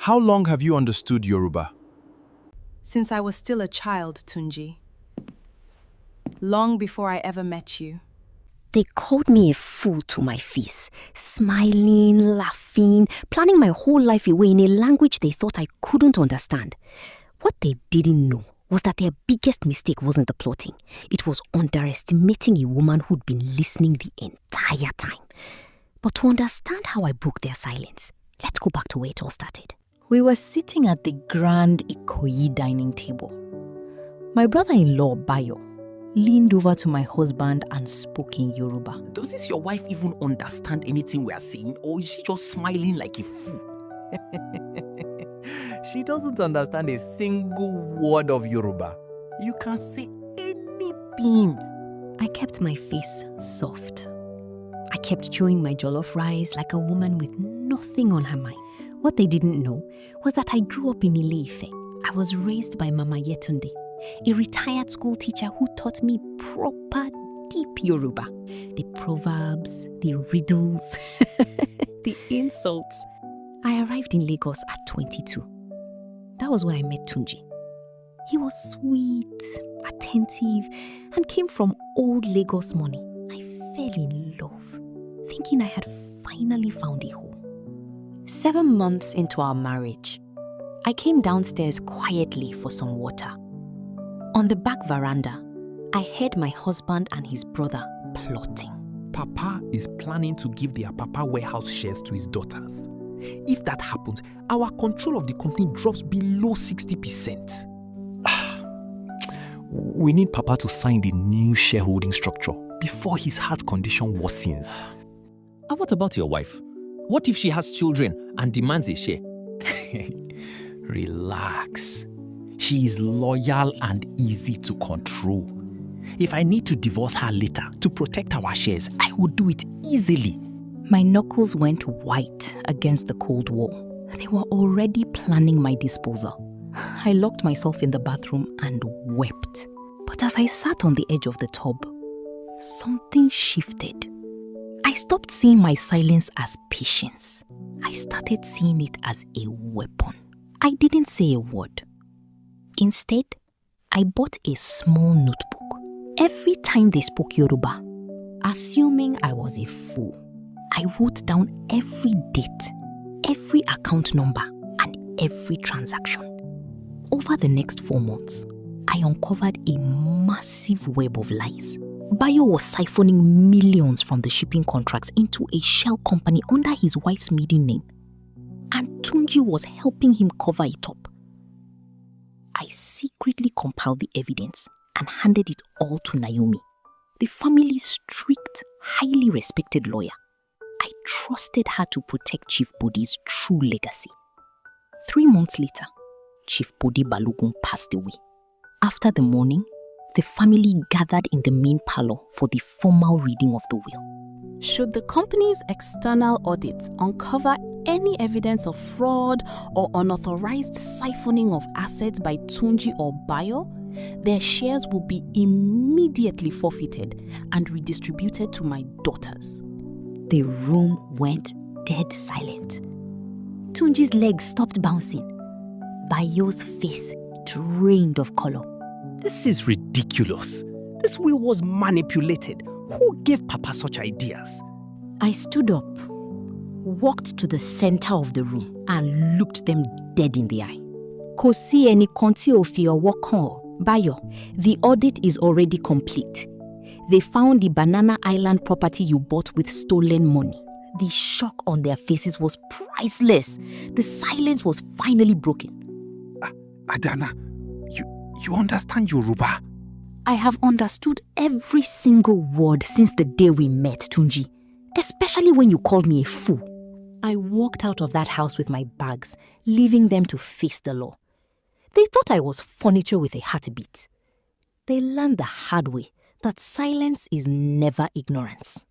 How long have you understood Yoruba? Since I was still a child, Tunji. Long before I ever met you. They called me a fool to my face, smiling, laughing, planning my whole life away in a language they thought I couldn't understand. What they didn't know was that their biggest mistake wasn't the plotting. It was underestimating a woman who'd been listening the entire time. But to understand how I broke their silence, let's go back to where it all started. We were sitting at the grand Ikoyi dining table. My brother-in-law, Bayo, leaned over to my husband and spoke in Yoruba. Does this your wife even understand anything we are saying, or is she just smiling like a fool? She doesn't understand a single word of Yoruba. You can say anything. I kept my face soft. I kept chewing my jollof rice like a woman with nothing on her mind. What they didn't know was that I grew up in Ile-Ife. I was raised by Mama Yetunde, a retired school teacher who taught me proper deep Yoruba. The proverbs, the riddles, the insults. I arrived in Lagos at 22. That was where I met Tunji. He was sweet, attentive, and came from old Lagos money. I fell in love, thinking I had finally found a home. 7 months into our marriage, I came downstairs quietly for some water. On the back veranda, I heard my husband and his brother plotting. Papa is planning to give the Apapa warehouse shares to his daughters. If that happens, our control of the company drops below 60%. We need Papa to sign the new shareholding structure before his heart condition worsens. And what about your wife? What if she has children and demands a share? Relax. She is loyal and easy to control. If I need to divorce her later to protect our shares, I will do it easily. My knuckles went white against the cold wall. They were already planning my disposal. I locked myself in the bathroom and wept. But as I sat on the edge of the tub, something shifted. I stopped seeing my silence as patience. I started seeing it as a weapon. I didn't say a word. Instead, I bought a small notebook. Every time they spoke Yoruba, assuming I was a fool, I wrote down every date, every account number, and every transaction. Over the next 4 months, I uncovered a massive web of lies. Bayo was siphoning millions from the shipping contracts into a shell company under his wife's maiden name. And Tunji was helping him cover it up. I secretly compiled the evidence and handed it all to Naomi, the family's strict, highly respected lawyer. I trusted her to protect Chief Bodi's true legacy. 3 months later, Chief Bodi Balogun passed away. After the mourning, the family gathered in the main parlor for the formal reading of the will. Should the company's external audits uncover any evidence of fraud or unauthorized siphoning of assets by Tunji or Bayo, their shares will be immediately forfeited and redistributed to my daughters. The room went dead silent. Tunji's legs stopped bouncing. Bayo's face drained of color. This is ridiculous. This will was manipulated. Who gave Papa such ideas? I stood up, walked to the center of the room, and looked them dead in the eye. Kò sí ẹni kan tí ò fi ọwọ́ kàn ọ́. Bayo, the audit is already complete. They found the Banana Island property you bought with stolen money. The shock on their faces was priceless. The silence was finally broken. Adana, you understand Yoruba? I have understood every single word since the day we met, Tunji. Especially when you called me a fool. I walked out of that house with my bags, leaving them to face the law. They thought I was furniture with a heartbeat. They learned the hard way that silence is never ignorance.